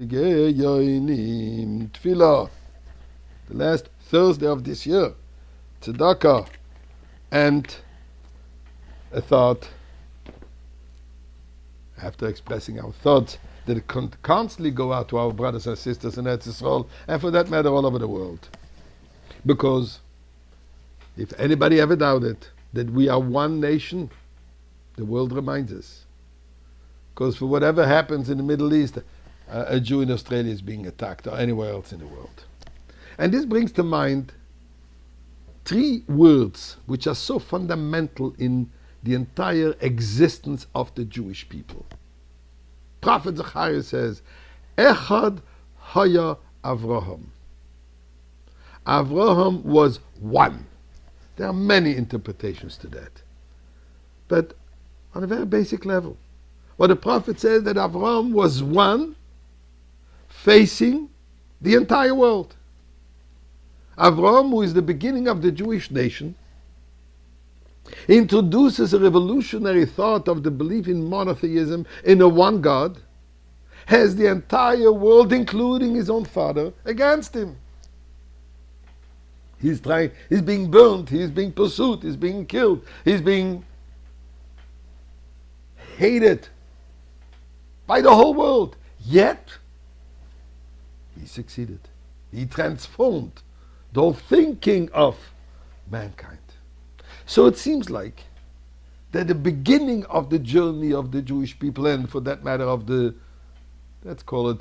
Tefillah, the last Thursday of this year, tzedakah, and a thought, after expressing our thoughts, that it constantly go out to our brothers and sisters in Eretz Yisrael, and for that matter all over the world. Because if anybody ever doubted that we are one nation, the world reminds us. Because for whatever happens in the Middle East, a Jew in Australia is being attacked, or anywhere else in the world. And this brings to mind three words which are so fundamental in the entire existence of the Jewish people. Prophet Zechariah says, Echad Haya Avraham. Avraham was one. There are many interpretations to that. But on a very basic level, what the prophet says that Avraham was one facing the entire world. Avraham, who is the beginning of the Jewish nation, introduces a revolutionary thought of the belief in monotheism, in a one God, has the entire world, including his own father, against him. He's being burned, he's being pursued, he's being killed, he's being hated by the whole world. Yet, he succeeded. He transformed the whole thinking of mankind. So it seems like that the beginning of the journey of the Jewish people, and for that matter of the, let's call it,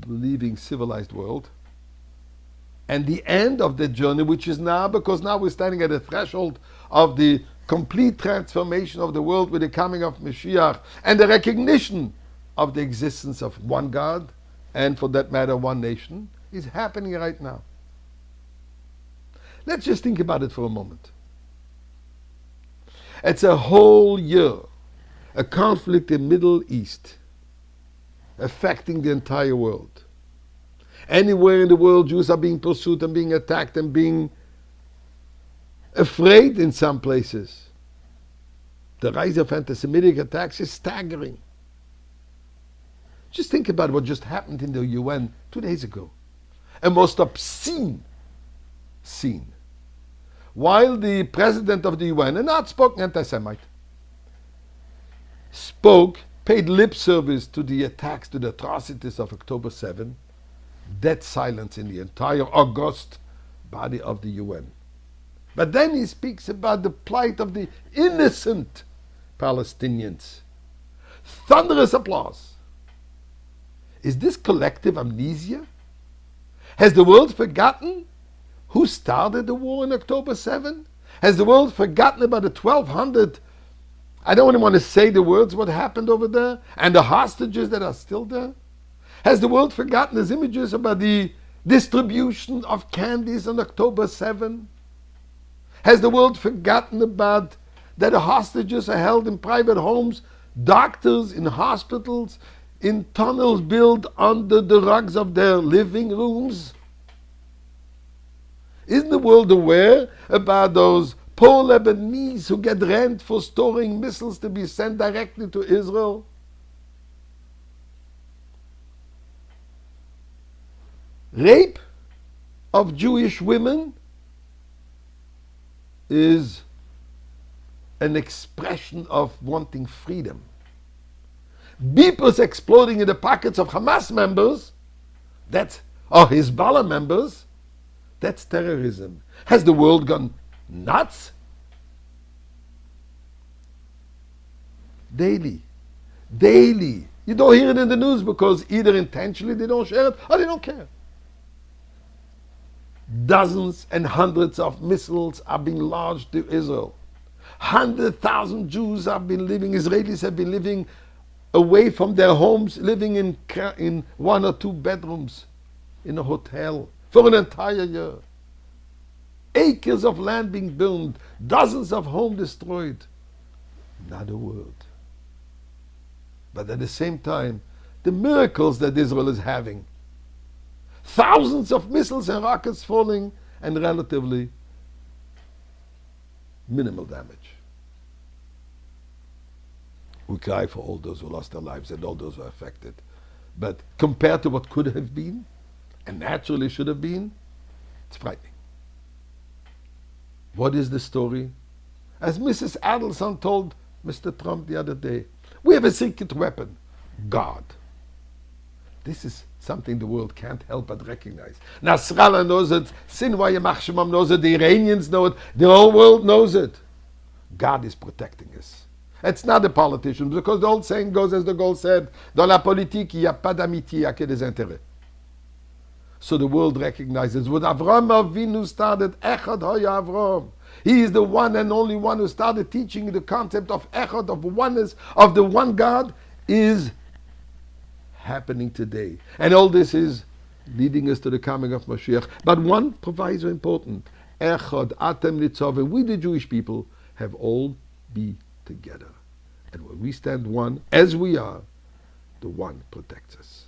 believing civilized world, and the end of the journey, which is now, because now we're standing at the threshold of the complete transformation of the world with the coming of Mashiach and the recognition of the existence of one God, and for that matter, one nation, is happening right now. Let's just think about it for a moment. It's a whole year, a conflict in the Middle East, affecting the entire world. Anywhere in the world, Jews are being pursued and being attacked and being afraid in some places. The rise of anti-Semitic attacks is staggering. Just think about what just happened in the UN 2 days ago. A most obscene scene. While the president of the UN, an outspoken anti-Semite, paid lip service to the attacks, to the atrocities of October 7, dead silence in the entire august body of the UN. But then he speaks about the plight of the innocent Palestinians. Thunderous applause. Is this collective amnesia? Has the world forgotten who started the war in October 7? Has the world forgotten about the 1,200, I don't even want to say the words, what happened over there, and the hostages that are still there? Has the world forgotten these images about the distribution of candies on October 7? Has the world forgotten about that the hostages are held in private homes, doctors in hospitals, in tunnels built under the rugs of their living rooms? Isn't the world aware about those poor Lebanese who get rent for storing missiles to be sent directly to Israel? Rape of Jewish women is an expression of wanting freedom. Beepers exploding in the pockets of Hamas members, or Hezbollah members, that's terrorism. Has the world gone nuts? Daily. You don't hear it in the news because either intentionally they don't share it or they don't care. Dozens and hundreds of missiles are being launched to Israel. 100,000 Jews have been living, Israelis have been living away from their homes, living in 1 or 2 bedrooms in a hotel for an entire year. Acres of land being burned, dozens of homes destroyed. Not a word. But at the same time, the miracles that Israel is having. Thousands of missiles and rockets falling and relatively minimal damage. We cry for all those who lost their lives and all those who are affected. But compared to what could have been, and naturally should have been, it's frightening. What is the story? As Mrs. Adelson told Mr. Trump the other day, we have a secret weapon, God. This is something the world can't help but recognize. Nasrallah knows it, Sinwar Yamach knows it, the Iranians know it, the whole world knows it. God is protecting us. It's not the politicians, because the old saying goes, as the Gaulle said, dans la politique, il n'y a pas d'amitié, il n'y a que des intérêts. So the world recognizes what Avraham Avinu started, Echad Haya Avraham. He is the one and only one who started teaching the concept of Echad, of oneness, of the one God, is happening today. And all this is leading us to the coming of Mashiach. But one proviso important, Echad Atem Nitzavim, we the Jewish people have all be together. And when we stand one, as we are, the one protects us.